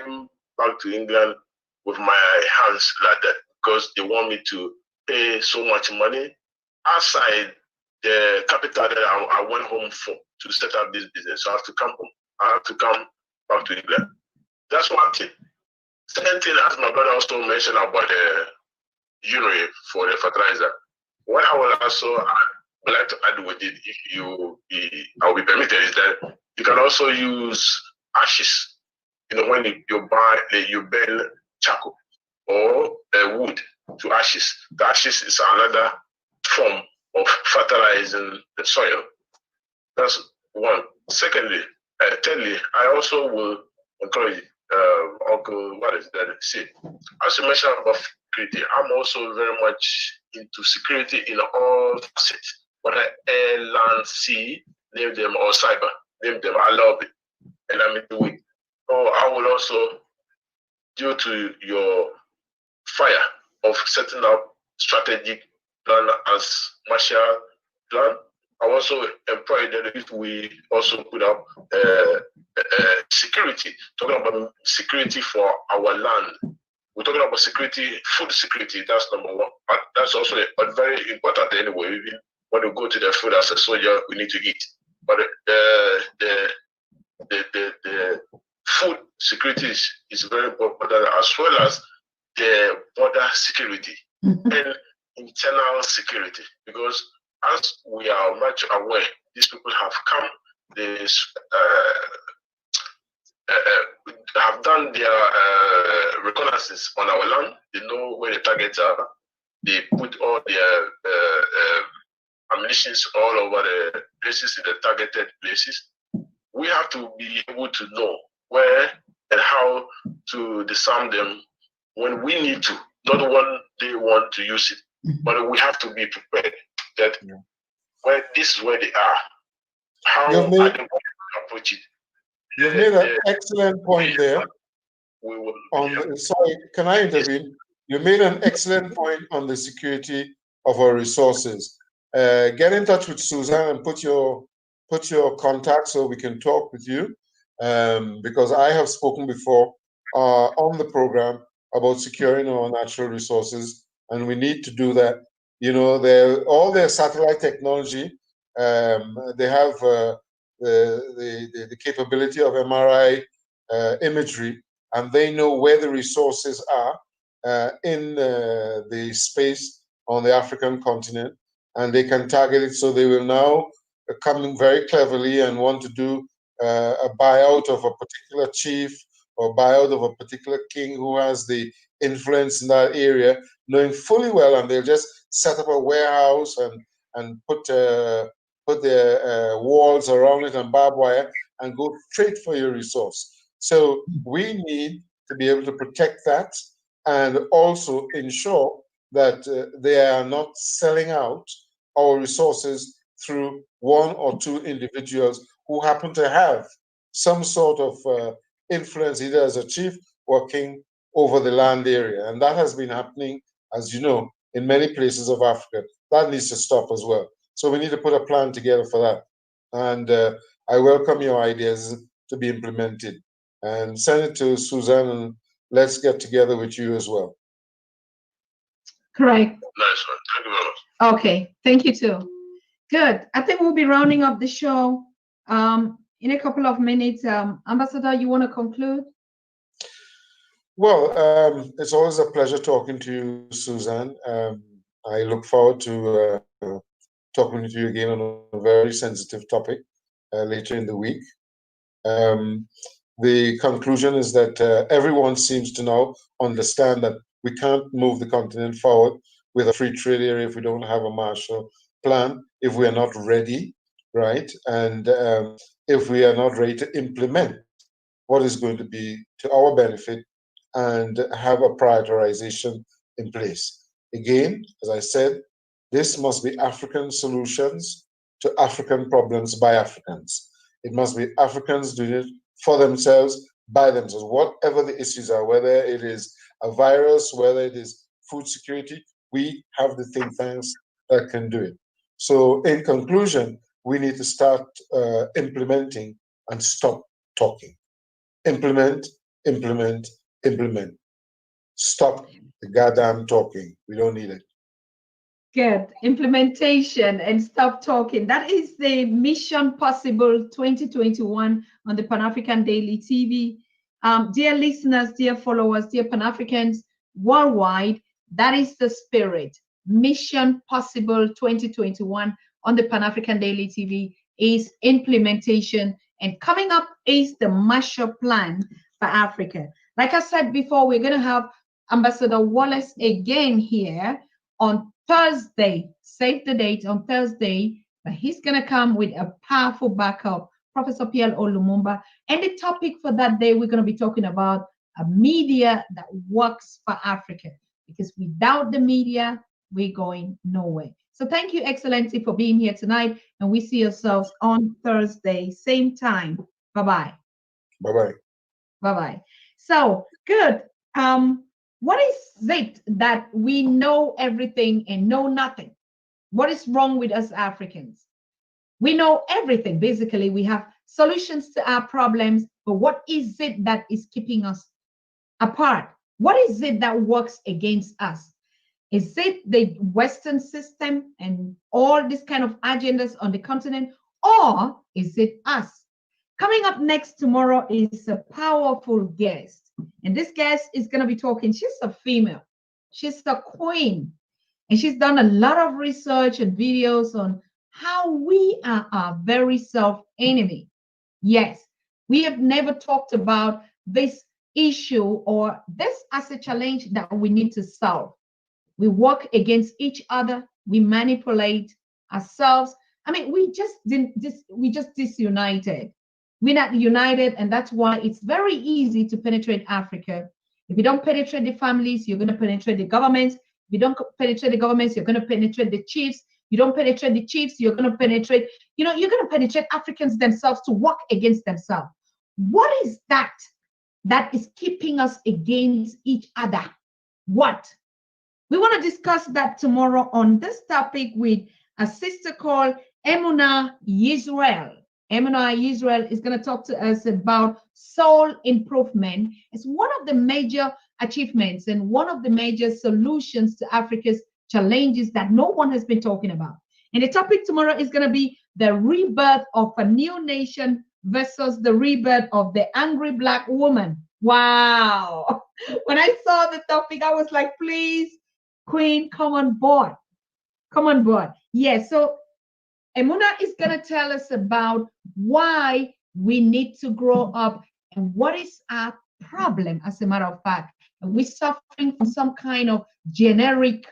came back to England with my hands like that because they want me to pay so much money outside the capital that I went home for to set up this business. So I have to come home. I have to come back to England. That's one thing. Second thing, as my brother also mentioned about the urea for the fertilizer. What I will also like to add with it, if I'll be permitted, is that you can also use ashes. When you burn charcoal or wood to ashes. The ashes is another form of fertilizing the soil. That's one. Secondly, thirdly, I also will encourage Uncle Wallace that say, as you mentioned about security, I'm also very much into security in all facets, whether air, land, sea, name them, or cyber, name them. I love it, and I'm into it. So I will also, due to your fire of setting up strategic plan as Marshall plan, I also employ that if we also put up security, talking about security for our land. We're talking about security, food security, that's number one. But that's also a very important anyway. Even when you go to the food as a soldier, we need to eat. But the food security is very important, as well as the border security and internal security, because as we are much aware, these people have come, they have done their reconnaissance on our land. They know where the targets are. They put all their ammunition all over the places, in the targeted places. We have to be able to know where and how to disarm them when we need to, not when they want to use it, but we have to be prepared that where this is where they are. How are they going to approach it? You've made an excellent point there. Sorry, can I intervene? You made an excellent point on the security of our resources. Get in touch with Susan and put your contact so we can talk with you, because I have spoken before on the program about securing our natural resources, and we need to do that. All their satellite technology, they have the capability of MRI imagery, and they know where the resources are in the space on the African continent, and they can target it. So they will now come very cleverly and want to do a buyout of a particular chief or buyout of a particular king who has the influence in that area, knowing fully well, and they'll just set up a warehouse and put their walls around it and barbed wire and go straight for your resource. So we need to be able to protect that and also ensure that they are not selling out our resources through one or two individuals who happen to have some sort of influence, either as a chief or king, over the land area. And that has been happening, as you know, in many places of Africa. That needs to stop as well. So we need to put a plan together for that. And I welcome your ideas to be implemented. And send it to Suzanne, and let's get together with you as well. Correct. Nice one. Thank you very much. Okay. Thank you too. Good. I think we'll be rounding up the show in a couple of minutes. Ambassador, you want to conclude? Well, it's always a pleasure talking to you, Suzanne. I look forward to talking with you again on a very sensitive topic later in the week. The conclusion is that everyone seems to now understand that we can't move the continent forward with a free trade area if we don't have a Marshall Plan, if we are not ready, right? And if we are not ready to implement what is going to be to our benefit and have a prioritization in place. Again, as I said, this must be African solutions to African problems by Africans. It must be Africans doing it for themselves, by themselves, whatever the issues are, whether it is a virus, whether it is food security, we have the think tanks that can do it. So in conclusion, we need to start implementing and stop talking. Implement implement. Stop the goddamn talking. We don't need it. Good. Implementation and stop talking. That is the Mission Possible 2021 on the Pan-African Daily TV. Dear listeners, dear followers, dear Pan-Africans worldwide, that is the spirit. Mission Possible 2021 on the Pan-African Daily TV is implementation, and coming up is the Marshall Plan for Africa. Like I said before, we're going to have Ambassador Wallace again here on Thursday. Save the date, on Thursday, but he's going to come with a powerful backup, Professor Pierre Olumumba. And the topic for that day, we're going to be talking about a media that works for Africa, because without the media, we're going nowhere. So thank you, Excellency, for being here tonight, and we see ourselves on Thursday, same time. Bye-bye. Bye-bye. Bye-bye. So, good. What is it that we know everything and know nothing? What is wrong with us Africans? We know everything. Basically, we have solutions to our problems, but what is it that is keeping us apart? What is it that works against us? Is it the Western system and all these kind of agendas on the continent, or is it us? Coming up next tomorrow is a powerful guest. And this guest is going to be talking. She's a female. She's a queen. And she's done a lot of research and videos on how we are our very self-enemy. Yes, we have never talked about this issue or this as a challenge that we need to solve. We work against each other. We manipulate ourselves. I mean, we just disunited. We're not united, and that's why it's very easy to penetrate Africa. If you don't penetrate the families, you're going to penetrate the governments. If you don't penetrate the governments, you're going to penetrate the chiefs. You don't penetrate the chiefs, you're going to penetrate, you're going to penetrate Africans themselves to work against themselves. What is that is keeping us against each other? What? We want to discuss that tomorrow on this topic with a sister called Emuna Yisrael. Emuna Yisrael is going to talk to us about soul improvement. It's one of the major achievements and one of the major solutions to Africa's challenges that no one has been talking about. And the topic tomorrow is going to be the rebirth of a new nation versus the rebirth of the angry Black woman. Wow. When I saw the topic, I was like, please, Queen, come on board. Come on board. Yes. So Emuna is going to tell us about why we need to grow up and what is our problem, as a matter of fact. And we're suffering from some kind of generic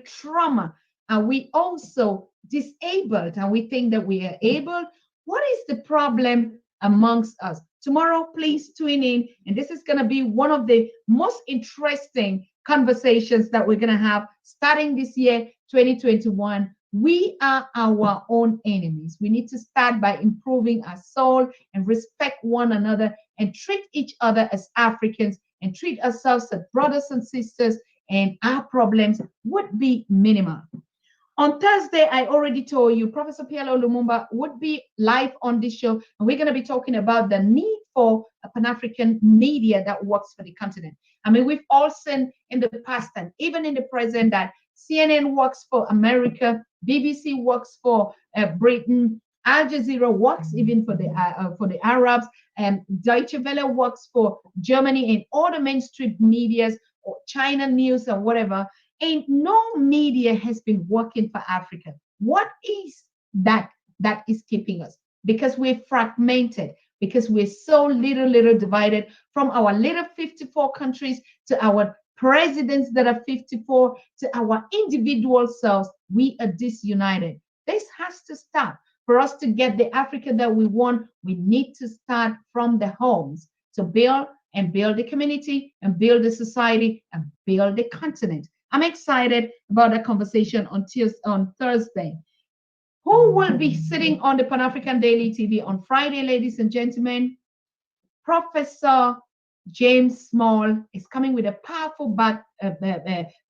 trauma. And we also disabled, and we think that we are able. What is the problem amongst us? Tomorrow, please tune in. And this is going to be one of the most interesting conversations that we're going to have starting this year, 2021. We are our own enemies. We need to start by improving our soul and respect one another and treat each other as Africans and treat ourselves as brothers and sisters, and our problems would be minimal. On Thursday, I already told you, Professor Pierre Lumumba would be live on this show, and we're going to be talking about the need for a Pan-African media that works for the continent. I mean, we've all seen in the past and even in the present that CNN works for America, BBC works for Britain, Al Jazeera works even for the Arabs, and Deutsche Welle works for Germany, and all the mainstream medias or China news or whatever. And no media has been working for Africa. What is that is keeping us? Because we're fragmented, because we're so little divided, from our little 54 countries to our presidents that are 54 to our individual selves. We are disunited. This has to stop. For us to get the Africa that we want, we need to start from the homes to build the community and build the society and build the continent. I'm excited about that conversation on Thursday. Who will be sitting on the Pan-African Daily TV on Friday, ladies and gentlemen? Professor James Small is coming with a powerful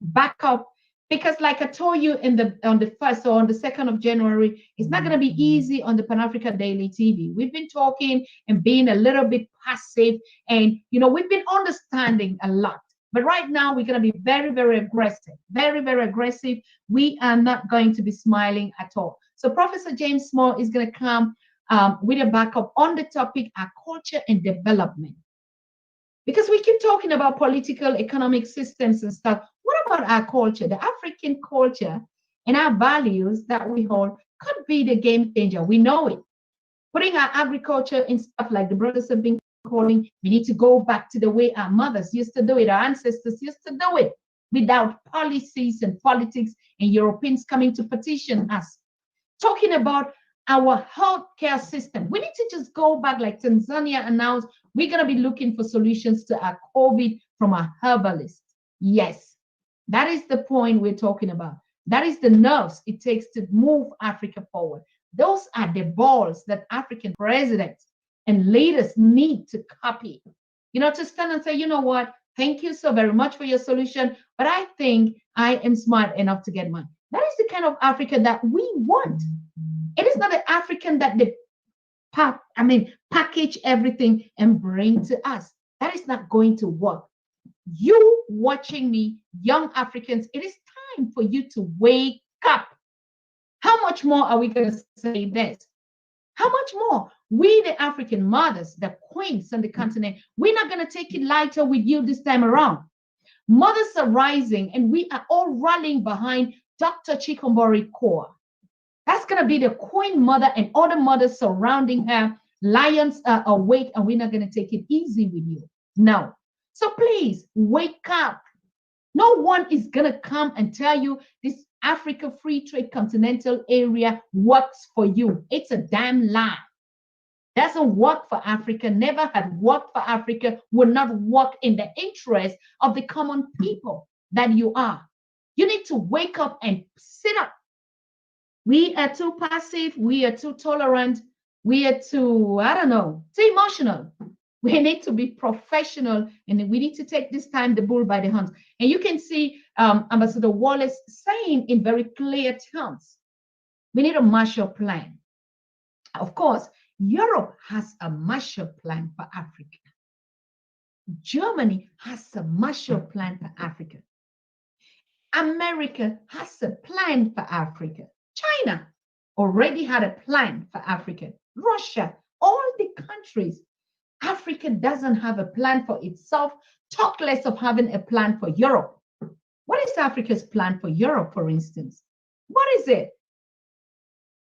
backup, Because like I told you on the 1st or on the 2nd of January, it's not going to be easy on the Pan-Africa Daily TV. We've been talking and being a little bit passive, and we've been understanding a lot. But right now we're going to be very, very aggressive, very, very aggressive. We are not going to be smiling at all. So Professor James Small is going to come with a backup on the topic of culture and development. Because we keep talking about political, economic systems and stuff. What about our culture? The African culture and our values that we hold could be the game changer. We know it. Putting our agriculture in stuff like the brothers have been calling, we need to go back to the way our mothers used to do it, our ancestors used to do it, without policies and politics and Europeans coming to petition us. Talking about our healthcare system. We need to just go back, like Tanzania announced, we're going to be looking for solutions to our COVID from a herbalist. Yes, that is the point we're talking about. That is the nerves it takes to move Africa forward. Those are the balls that African presidents and leaders need to copy. To stand and say, you know what, thank you so very much for your solution, but I think I am smart enough to get mine. That is the kind of Africa that we want. It is not the African that they package everything and bring to us. That is not going to work. You watching me, young Africans, it is time for you to wake up. How much more are we going to say this? How much more? We, the African mothers, the queens on the continent, we're not going to take it lighter with you this time around. Mothers are rising, and we are all rallying behind Dr. Chikombori Core. That's going to be the queen mother and other mothers surrounding her. Lions are awake, and we're not going to take it easy with you. No. So please wake up. No one is going to come and tell you this Africa Free Trade Continental area works for you. It's a damn lie. Doesn't work for Africa, never had worked for Africa, will not work in the interest of the common people that you are. You need to wake up and sit up. We are too passive. We are too tolerant. We are too, too emotional. We need to be professional, and we need to take this time the bull by the horns. And you can see Ambassador Wallace saying in very clear terms, we need a Marshall Plan. Of course, Europe has a Marshall Plan for Africa. Germany has a Marshall Plan for Africa. America has a plan for Africa. China already had a plan for Africa. Russia, all the countries. Africa doesn't have a plan for itself, talk less of having a plan for Europe. What is Africa's plan for Europe, for instance? What is it?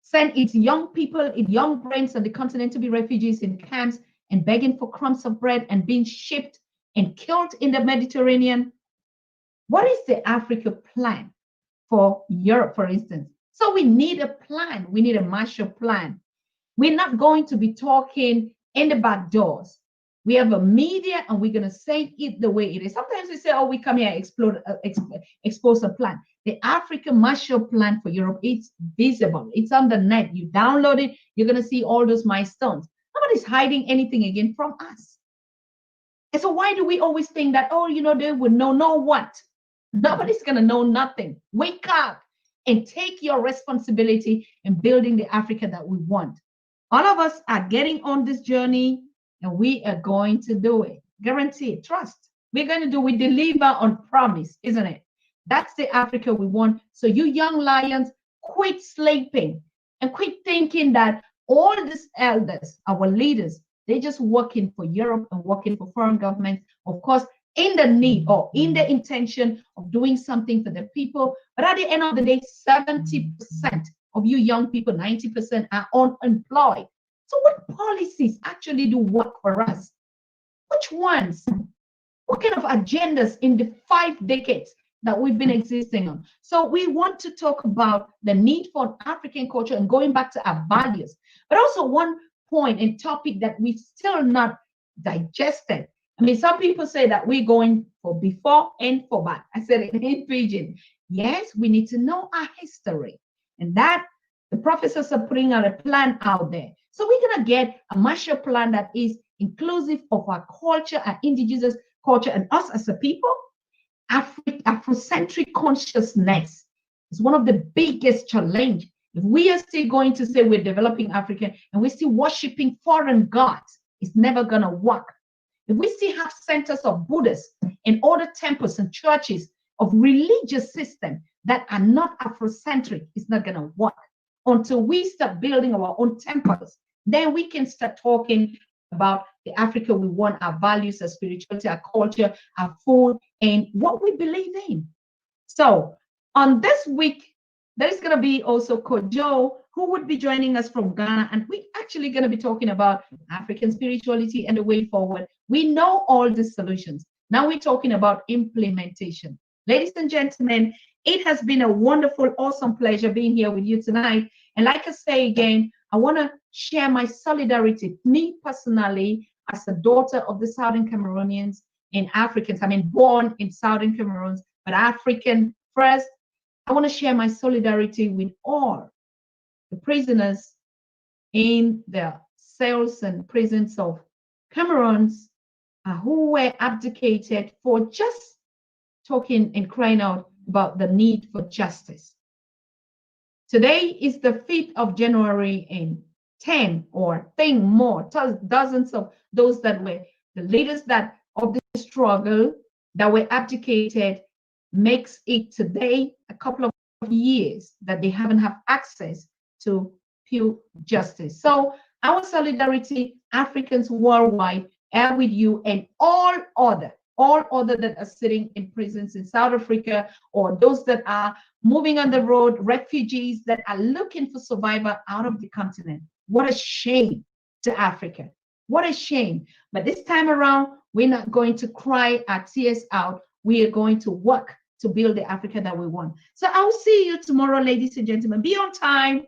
Send its young people, its young brains on the continent to be refugees in camps and begging for crumbs of bread and being shipped and killed in the Mediterranean? What is the Africa plan for Europe, for instance? So we need a plan. We need a Marshall Plan. We're not going to be talking in the back doors. We have a media, and we're going to say it the way it is. Sometimes we say, oh, we come here and expose a plan. The African Marshall Plan for Europe, it's visible. It's on the net. You download it, you're going to see all those milestones. Nobody's hiding anything again from us. And so why do we always think that, oh, they would know what? Nobody's going to know nothing. Wake up and take your responsibility in building the Africa that we want. All of us are getting on this journey, and we are going to do it. Guaranteed. Trust. We're going to do. We deliver on promise, isn't it? That's the Africa we want. So you young lions, quit sleeping and quit thinking that all these elders, our leaders, they're just working for Europe and working for foreign governments. Of course, in the need or in the intention of doing something for the people. But at the end of the day, 70% of you young people, 90% are unemployed. So what policies actually do work for us? Which ones? What kind of agendas in the 5 decades that we've been existing on? So we want to talk about the need for African culture and going back to our values. But also one point and topic that we've still not digested. I mean, some people say that we're going for before and for back. I said it in pidgin. Yes, we need to know our history. And that the professors are putting out a plan out there. So we're going to get a Marshall Plan that is inclusive of our culture, our indigenous culture, and us as a people. Afrocentric consciousness is one of the biggest challenge. If we are still going to say we're developing Africa and we're still worshiping foreign gods, it's never going to work. If we still have centers of Buddhists and other temples and churches of religious system that are not Afrocentric, it's not going to work. Until we start building our own temples, then we can start talking about the Africa we want, our values, our spirituality, our culture, our food, and what we believe in. So on this week, there is going to be also Kojo, who would be joining us from Ghana, and we're actually going to be talking about African spirituality and the way forward. We know all the solutions. Now we're talking about implementation. Ladies and gentlemen, it has been a wonderful, awesome pleasure being here with you tonight. And like I say again, I want to share my solidarity, me personally, as a daughter of the Southern Cameroonians and Africans. I mean, born in Southern Cameroons, but African first. I want to share my solidarity with all the prisoners in the cells and prisons of Cameroons who were abdicated for just talking and crying out about the need for justice. Today is the 5th of January, and 10 or think more, dozens of those that were the leaders that of the struggle that were abdicated makes it today a couple of years that they haven't have access to pure justice. So our solidarity, Africans worldwide, are with you and all other that are sitting in prisons in South Africa, or those that are moving on the road, refugees that are looking for survival out of the continent. What a shame to Africa. What a shame. But this time around, we're not going to cry our tears out. We are going to work to build the Africa that we want. So I'll see you tomorrow, ladies and gentlemen. Be on time.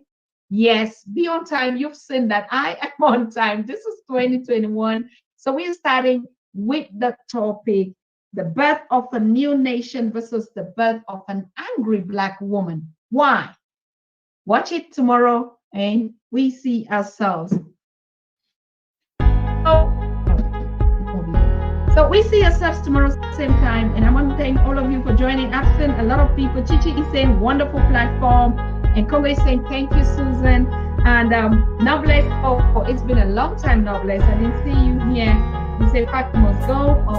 Yes, be on time. You've seen that I am on time. This is 2021. So we're starting with the topic, the birth of a new nation versus the birth of an angry Black woman. Why? Watch it tomorrow and we see ourselves. So we see ourselves tomorrow same time, and I want to thank all of you for joining. I've seen a lot of people. Chichi is saying wonderful platform, and Congo is saying thank you, Susan. And Noblesse, oh, it's been a long time, Noblesse. I didn't see you here. You say Fact must go. Oh,